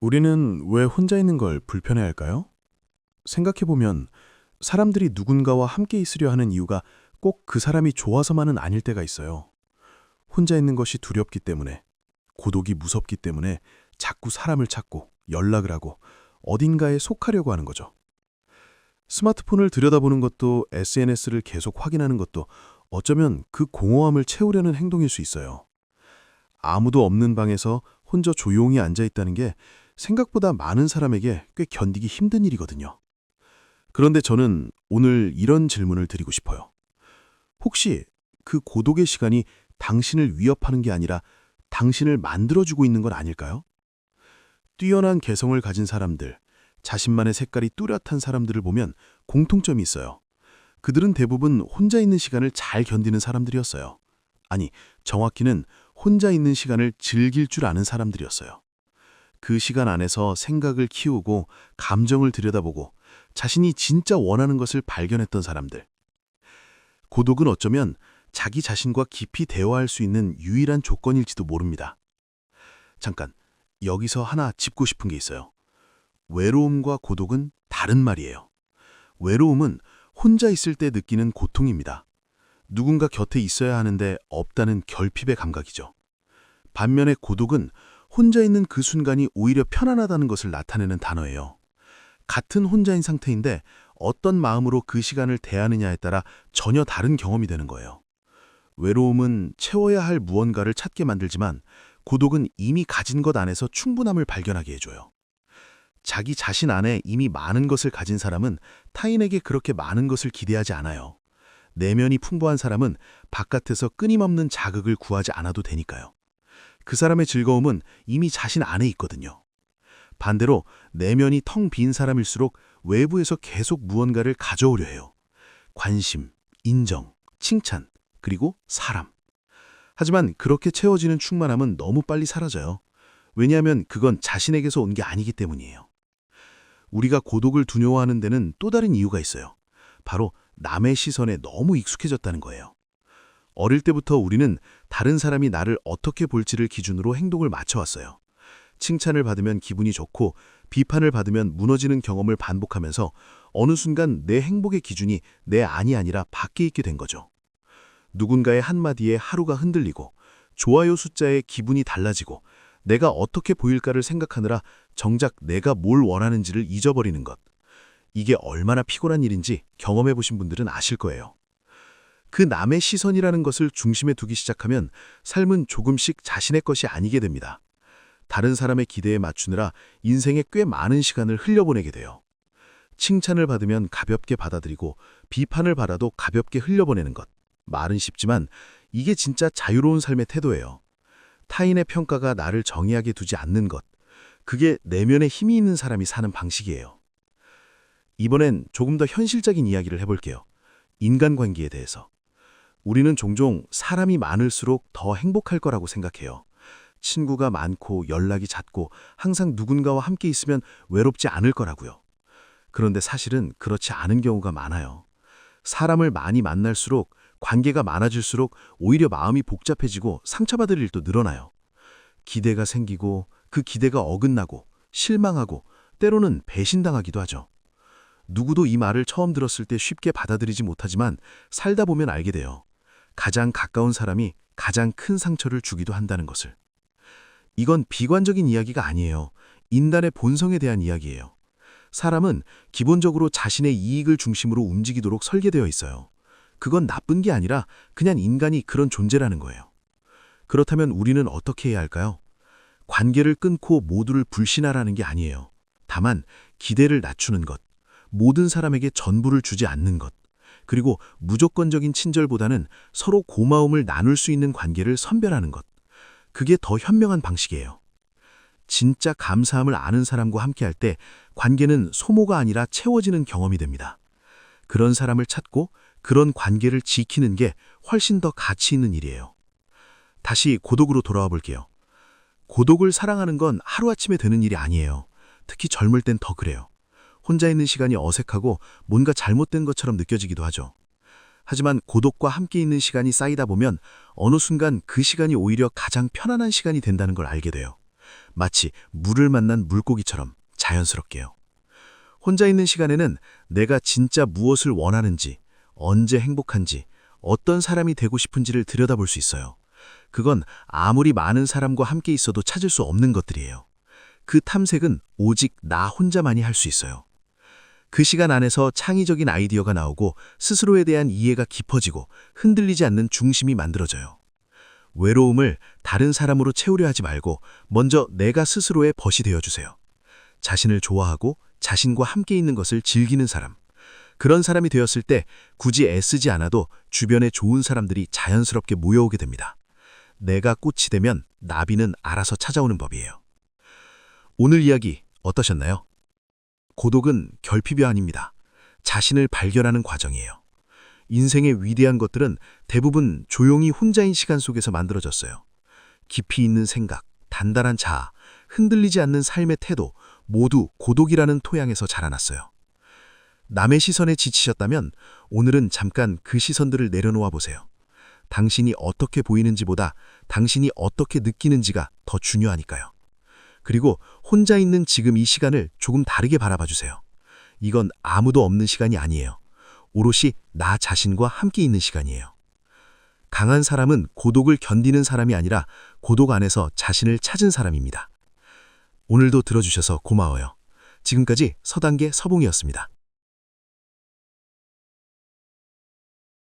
우리는 왜 혼자 있는 걸 불편해할까요? 생각해보면 사람들이 누군가와 함께 있으려 하는 이유가 꼭 그 사람이 좋아서만은 아닐 때가 있어요. 혼자 있는 것이 두렵기 때문에, 고독이 무섭기 때문에 자꾸 사람을 찾고 연락을 하고 어딘가에 속하려고 하는 거죠. 스마트폰을 들여다보는 것도 SNS를 계속 확인하는 것도 어쩌면 그 공허함을 채우려는 행동일 수 있어요. 아무도 없는 방에서 혼자 조용히 앉아 있다는 게 생각보다 많은 사람에게 꽤 견디기 힘든 일이거든요. 그런데 저는 오늘 이런 질문을 드리고 싶어요. 혹시 그 고독의 시간이 당신을 위협하는 게 아니라 당신을 만들어주고 있는 건 아닐까요? 뛰어난 개성을 가진 사람들, 자신만의 색깔이 뚜렷한 사람들을 보면 공통점이 있어요. 그들은 대부분 혼자 있는 시간을 잘 견디는 사람들이었어요. 아니, 정확히는 혼자 있는 시간을 즐길 줄 아는 사람들이었어요. 그 시간 안에서 생각을 키우고 감정을 들여다보고 자신이 진짜 원하는 것을 발견했던 사람들. 고독은 어쩌면 자기 자신과 깊이 대화할 수 있는 유일한 조건일지도 모릅니다. 잠깐, 여기서 하나 짚고 싶은 게 있어요. 외로움과 고독은 다른 말이에요. 외로움은 혼자 있을 때 느끼는 고통입니다. 누군가 곁에 있어야 하는데 없다는 결핍의 감각이죠. 반면에 고독은 혼자 있는 그 순간이 오히려 편안하다는 것을 나타내는 단어예요. 같은 혼자인 상태인데 어떤 마음으로 그 시간을 대하느냐에 따라 전혀 다른 경험이 되는 거예요. 외로움은 채워야 할 무언가를 찾게 만들지만 고독은 이미 가진 것 안에서 충분함을 발견하게 해줘요. 자기 자신 안에 이미 많은 것을 가진 사람은 타인에게 그렇게 많은 것을 기대하지 않아요. 내면이 풍부한 사람은 바깥에서 끊임없는 자극을 구하지 않아도 되니까요. 그 사람의 즐거움은 이미 자신 안에 있거든요. 반대로 내면이 텅 빈 사람일수록 외부에서 계속 무언가를 가져오려 해요. 관심, 인정, 칭찬, 그리고 사람. 하지만 그렇게 채워지는 충만함은 너무 빨리 사라져요. 왜냐하면 그건 자신에게서 온 게 아니기 때문이에요. 우리가 고독을 두려워하는 데는 또 다른 이유가 있어요. 바로 남의 시선에 너무 익숙해졌다는 거예요. 어릴 때부터 우리는 다른 사람이 나를 어떻게 볼지를 기준으로 행동을 맞춰왔어요. 칭찬을 받으면 기분이 좋고 비판을 받으면 무너지는 경험을 반복하면서 어느 순간 내 행복의 기준이 내 안이 아니라 밖에 있게 된 거죠. 누군가의 한마디에 하루가 흔들리고 좋아요 숫자에 기분이 달라지고 내가 어떻게 보일까를 생각하느라 정작 내가 뭘 원하는지를 잊어버리는 것. 이게 얼마나 피곤한 일인지 경험해 보신 분들은 아실 거예요. 그 남의 시선이라는 것을 중심에 두기 시작하면 삶은 조금씩 자신의 것이 아니게 됩니다. 다른 사람의 기대에 맞추느라 인생에 꽤 많은 시간을 흘려보내게 돼요. 칭찬을 받으면 가볍게 받아들이고 비판을 받아도 가볍게 흘려보내는 것. 말은 쉽지만 이게 진짜 자유로운 삶의 태도예요. 타인의 평가가 나를 정의하게 두지 않는 것. 그게 내면에 힘이 있는 사람이 사는 방식이에요. 이번엔 조금 더 현실적인 이야기를 해볼게요. 인간관계에 대해서. 우리는 종종 사람이 많을수록 더 행복할 거라고 생각해요. 친구가 많고 연락이 잦고 항상 누군가와 함께 있으면 외롭지 않을 거라고요. 그런데 사실은 그렇지 않은 경우가 많아요. 사람을 많이 만날수록 관계가 많아질수록 오히려 마음이 복잡해지고 상처받을 일도 늘어나요. 기대가 생기고 그 기대가 어긋나고 실망하고 때로는 배신당하기도 하죠. 누구도 이 말을 처음 들었을 때 쉽게 받아들이지 못하지만 살다 보면 알게 돼요. 가장 가까운 사람이 가장 큰 상처를 주기도 한다는 것을. 이건 비관적인 이야기가 아니에요. 인간의 본성에 대한 이야기예요. 사람은 기본적으로 자신의 이익을 중심으로 움직이도록 설계되어 있어요. 그건 나쁜 게 아니라 그냥 인간이 그런 존재라는 거예요. 그렇다면 우리는 어떻게 해야 할까요? 관계를 끊고 모두를 불신하라는 게 아니에요. 다만 기대를 낮추는 것, 모든 사람에게 전부를 주지 않는 것, 그리고 무조건적인 친절보다는 서로 고마움을 나눌 수 있는 관계를 선별하는 것. 그게 더 현명한 방식이에요. 진짜 감사함을 아는 사람과 함께할 때 관계는 소모가 아니라 채워지는 경험이 됩니다. 그런 사람을 찾고 그런 관계를 지키는 게 훨씬 더 가치 있는 일이에요. 다시 고독으로 돌아와 볼게요. 고독을 사랑하는 건 하루아침에 되는 일이 아니에요. 특히 젊을 땐 더 그래요. 혼자 있는 시간이 어색하고 뭔가 잘못된 것처럼 느껴지기도 하죠. 하지만 고독과 함께 있는 시간이 쌓이다 보면 어느 순간 그 시간이 오히려 가장 편안한 시간이 된다는 걸 알게 돼요. 마치 물을 만난 물고기처럼 자연스럽게요. 혼자 있는 시간에는 내가 진짜 무엇을 원하는지, 언제 행복한지, 어떤 사람이 되고 싶은지를 들여다볼 수 있어요. 그건 아무리 많은 사람과 함께 있어도 찾을 수 없는 것들이에요. 그 탐색은 오직 나 혼자만이 할 수 있어요. 그 시간 안에서 창의적인 아이디어가 나오고 스스로에 대한 이해가 깊어지고 흔들리지 않는 중심이 만들어져요. 외로움을 다른 사람으로 채우려 하지 말고 먼저 내가 스스로의 벗이 되어주세요. 자신을 좋아하고 자신과 함께 있는 것을 즐기는 사람. 그런 사람이 되었을 때 굳이 애쓰지 않아도 주변에 좋은 사람들이 자연스럽게 모여오게 됩니다. 내가 꽃이 되면 나비는 알아서 찾아오는 법이에요. 오늘 이야기 어떠셨나요? 고독은 결핍이 아닙니다. 자신을 발견하는 과정이에요. 인생의 위대한 것들은 대부분 조용히 혼자인 시간 속에서 만들어졌어요. 깊이 있는 생각, 단단한 자아, 흔들리지 않는 삶의 태도 모두 고독이라는 토양에서 자라났어요. 남의 시선에 지치셨다면 오늘은 잠깐 그 시선들을 내려놓아 보세요. 당신이 어떻게 보이는지보다 당신이 어떻게 느끼는지가 더 중요하니까요. 그리고 혼자 있는 지금 이 시간을 조금 다르게 바라봐 주세요. 이건 아무도 없는 시간이 아니에요. 오롯이 나 자신과 함께 있는 시간이에요. 강한 사람은 고독을 견디는 사람이 아니라 고독 안에서 자신을 찾은 사람입니다. 오늘도 들어주셔서 고마워요. 지금까지 서단계 서봉이었습니다.